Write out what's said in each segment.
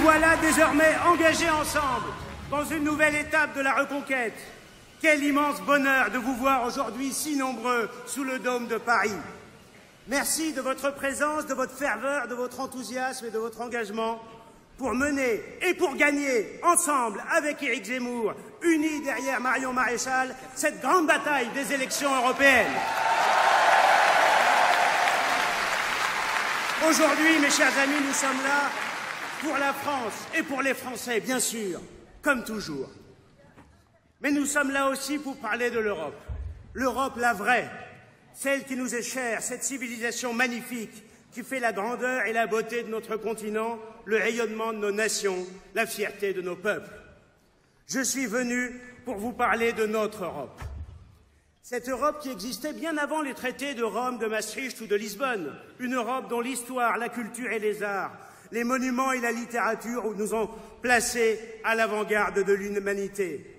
voilà désormais engagés ensemble dans une nouvelle étape de la reconquête. Quel immense bonheur de vous voir aujourd'hui si nombreux sous le dôme de Paris. Merci de votre présence, de votre ferveur, de votre enthousiasme et de votre engagement pour mener et pour gagner ensemble avec Éric Zemmour, unis derrière Marion Maréchal, cette grande bataille des élections européennes. Aujourd'hui, mes chers amis, nous sommes là pour la France et pour les Français, bien sûr, comme toujours. Mais nous sommes là aussi pour parler de l'Europe. L'Europe, la vraie, celle qui nous est chère, cette civilisation magnifique qui fait la grandeur et la beauté de notre continent, le rayonnement de nos nations, la fierté de nos peuples. Je suis venu pour vous parler de notre Europe. Cette Europe qui existait bien avant les traités de Rome, de Maastricht ou de Lisbonne. Une Europe dont l'histoire, la culture et les arts, les monuments et la littérature nous ont placés à l'avant-garde de l'humanité.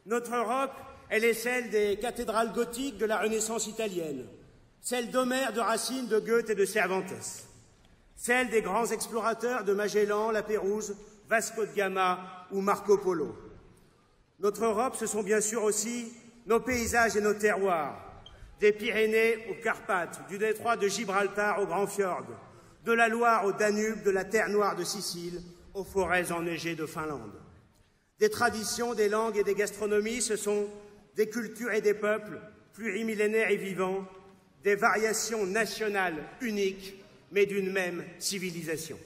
Notre Europe, elle est celle des cathédrales gothiques de la Renaissance italienne, celle d'Homère, de Racine, de Goethe et de Cervantes, celle des grands explorateurs de Magellan, La Pérouse, Vasco de Gama ou Marco Polo. Notre Europe, ce sont bien sûr aussi nos paysages et nos terroirs, des Pyrénées aux Carpates, du détroit de Gibraltar aux Grands Fjords, de la Loire au Danube, de la Terre Noire de Sicile aux forêts enneigées de Finlande. Des traditions, des langues et des gastronomies, ce sont des cultures et des peuples plurimillénaires et vivants, des variations nationales uniques, mais d'une même civilisation.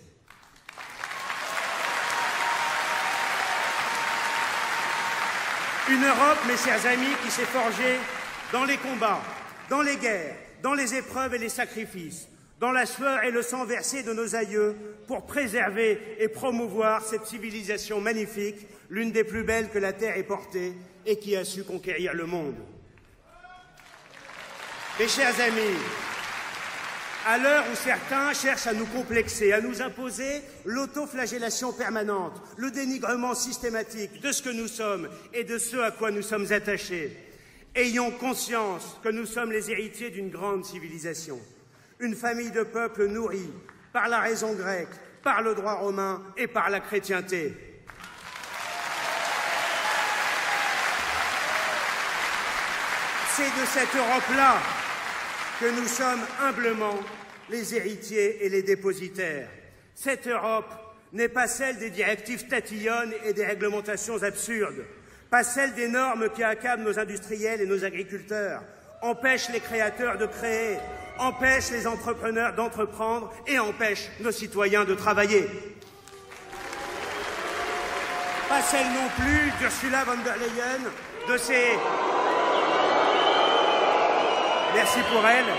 Une Europe, mes chers amis, qui s'est forgée dans les combats, dans les guerres, dans les épreuves et les sacrifices, dans la sueur et le sang versé de nos aïeux pour préserver et promouvoir cette civilisation magnifique, l'une des plus belles que la Terre ait portée et qui a su conquérir le monde. Mes chers amis, à l'heure où certains cherchent à nous complexer, à nous imposer l'autoflagellation permanente, le dénigrement systématique de ce que nous sommes et de ce à quoi nous sommes attachés, ayons conscience que nous sommes les héritiers d'une grande civilisation, une famille de peuples nourris par la raison grecque, par le droit romain et par la chrétienté. C'est de cette Europe-là que nous sommes humblement les héritiers et les dépositaires. Cette Europe n'est pas celle des directives tatillonnes et des réglementations absurdes, pas celle des normes qui accablent nos industriels et nos agriculteurs, empêchent les créateurs de créer, empêchent les entrepreneurs d'entreprendre et empêchent nos citoyens de travailler. Pas celle non plus d'Ursula von der Leyen, de ses... Merci pour elle.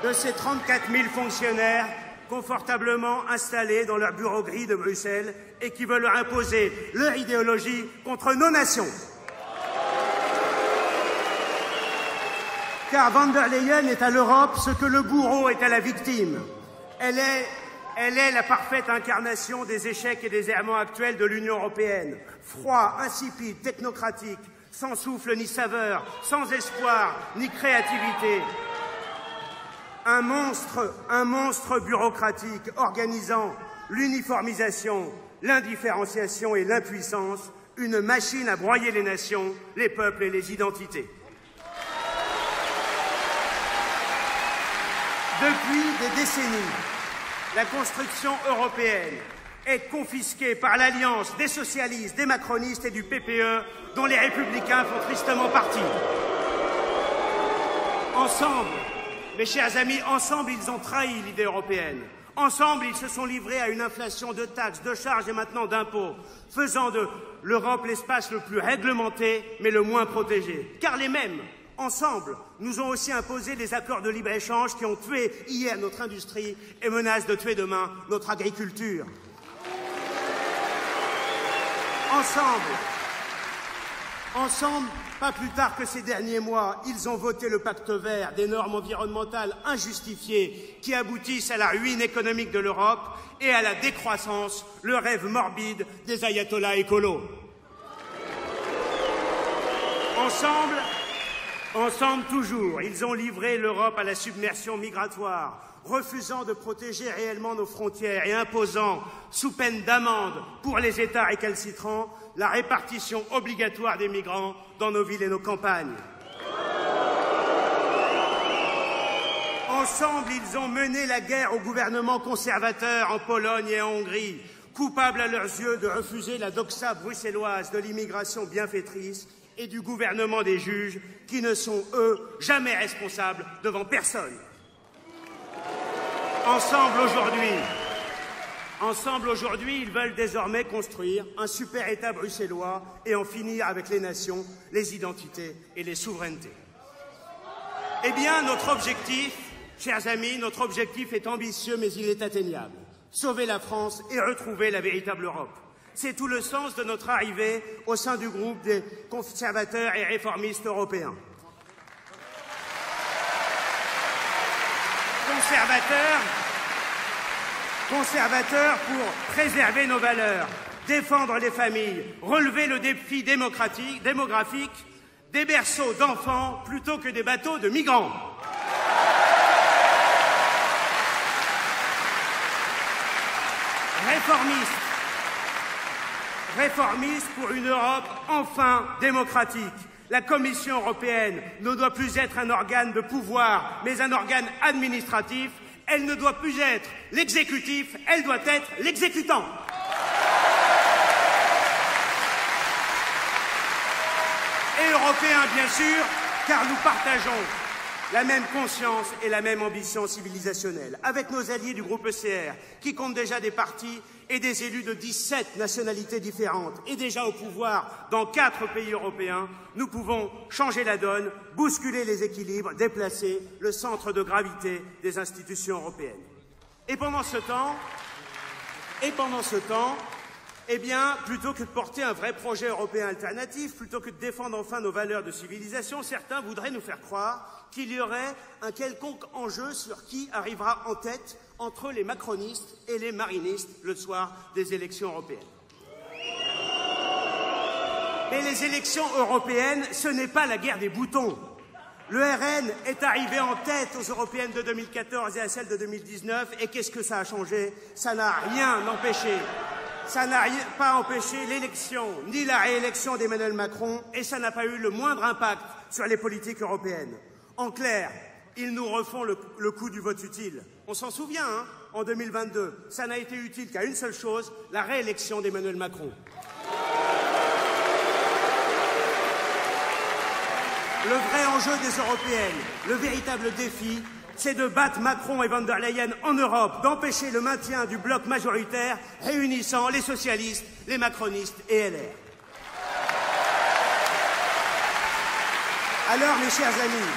De ces 34 000 fonctionnaires confortablement installés dans leur bureau gris de Bruxelles et qui veulent leur imposer leur idéologie contre nos nations. Car von der Leyen est à l'Europe ce que le bourreau est à la victime. Elle est la parfaite incarnation des échecs et des errements actuels de l'Union européenne. Froid, insipide, technocratique, sans souffle ni saveur, sans espoir ni créativité. Un monstre bureaucratique organisant l'uniformisation, l'indifférenciation et l'impuissance, une machine à broyer les nations, les peuples et les identités. Depuis des décennies, la construction européenne est confisquée par l'alliance des socialistes, des macronistes et du PPE, dont les républicains font tristement partie. Ensemble, mes chers amis, ensemble, ils ont trahi l'idée européenne. Ensemble, ils se sont livrés à une inflation de taxes, de charges et maintenant d'impôts, faisant de l'Europe l'espace le plus réglementé, mais le moins protégé. Car les mêmes, ensemble, nous ont aussi imposé des accords de libre-échange qui ont tué hier notre industrie et menacent de tuer demain notre agriculture. Ensemble, pas plus tard que ces derniers mois, ils ont voté le pacte vert, des normes environnementales injustifiées qui aboutissent à la ruine économique de l'Europe et à la décroissance, le rêve morbide des ayatollahs écolos. Ensemble toujours, ils ont livré l'Europe à la submersion migratoire, refusant de protéger réellement nos frontières et imposant, sous peine d'amende pour les États récalcitrants, la répartition obligatoire des migrants dans nos villes et nos campagnes. Ensemble, ils ont mené la guerre au gouvernement conservateur en Pologne et en Hongrie, coupables à leurs yeux de refuser la doxa bruxelloise de l'immigration bienfaitrice et du gouvernement des juges qui ne sont, eux, jamais responsables devant personne. Ensemble, aujourd'hui, ils veulent désormais construire un super État bruxellois et en finir avec les nations, les identités et les souverainetés. Eh bien, notre objectif, chers amis, notre objectif est ambitieux, mais il est atteignable. Sauver la France et retrouver la véritable Europe. C'est tout le sens de notre arrivée au sein du groupe des conservateurs et réformistes européens. Conservateurs pour préserver nos valeurs, défendre les familles, relever le défi démographique, des berceaux d'enfants plutôt que des bateaux de migrants. Réformistes pour une Europe enfin démocratique. La Commission européenne ne doit plus être un organe de pouvoir, mais un organe administratif. Elle ne doit plus être l'exécutif, elle doit être l'exécutant. Et européen, bien sûr, car nous partageons la même conscience et la même ambition civilisationnelle. Avec nos alliés du groupe ECR, qui comptent déjà des partis et des élus de 17 nationalités différentes et déjà au pouvoir dans 4 pays européens, nous pouvons changer la donne, bousculer les équilibres, déplacer le centre de gravité des institutions européennes. Et pendant ce temps, eh bien, plutôt que de porter un vrai projet européen alternatif, plutôt que de défendre enfin nos valeurs de civilisation, certains voudraient nous faire croire qu'il y aurait un quelconque enjeu sur qui arrivera en tête entre les macronistes et les marinistes le soir des élections européennes. Et les élections européennes, ce n'est pas la guerre des boutons. Le RN est arrivé en tête aux européennes de 2014 et à celles de 2019, et qu'est-ce que ça a changé? Ça n'a rien empêché. Ça n'a pas empêché l'élection ni la réélection d'Emmanuel Macron, et ça n'a pas eu le moindre impact sur les politiques européennes. En clair, ils nous refont le coup du vote utile. On s'en souvient, hein, en 2022, ça n'a été utile qu'à une seule chose, la réélection d'Emmanuel Macron. Le vrai enjeu des européennes, le véritable défi, c'est de battre Macron et von der Leyen en Europe, d'empêcher le maintien du bloc majoritaire réunissant les socialistes, les macronistes et LR. Alors, mes chers amis,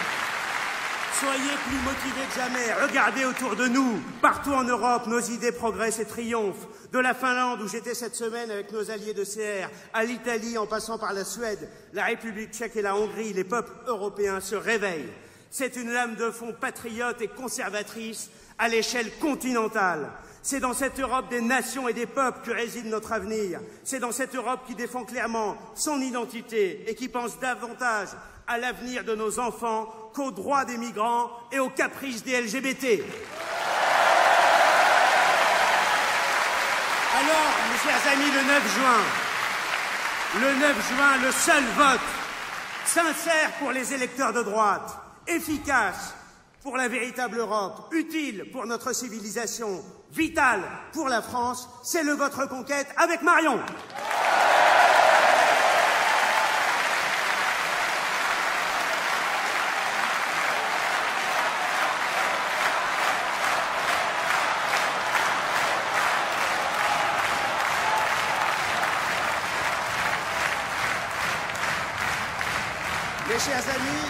soyez plus motivés que jamais. Regardez autour de nous. Partout en Europe, nos idées progressent et triomphent. De la Finlande, où j'étais cette semaine avec nos alliés de CR, à l'Italie, en passant par la Suède, la République tchèque et la Hongrie, les peuples européens se réveillent. C'est une lame de fond patriote et conservatrice à l'échelle continentale. C'est dans cette Europe des nations et des peuples que réside notre avenir. C'est dans cette Europe qui défend clairement son identité et qui pense davantage à l'avenir de nos enfants qu'aux droits des migrants et aux caprices des LGBT. Alors, mes chers amis, le 9 juin, le seul vote sincère pour les électeurs de droite, efficace pour la véritable Europe, utile pour notre civilisation, vital pour la France, c'est le vote Reconquête avec Marion. Mes chers amis,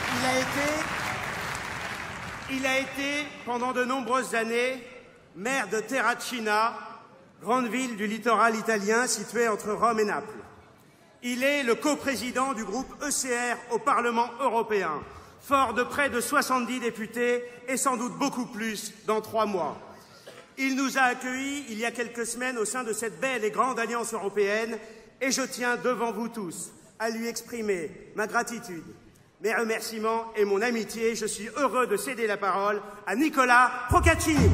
il a été, pendant de nombreuses années, maire de Terracina, grande ville du littoral italien située entre Rome et Naples. Il est le coprésident du groupe ECR au Parlement européen, fort de près de 70 députés et sans doute beaucoup plus dans 3 mois. Il nous a accueillis il y a quelques semaines au sein de cette belle et grande alliance européenne et je tiens devant vous tous à lui exprimer ma gratitude, mes remerciements et mon amitié. Je suis heureux de céder la parole à Nicolas Procaccini.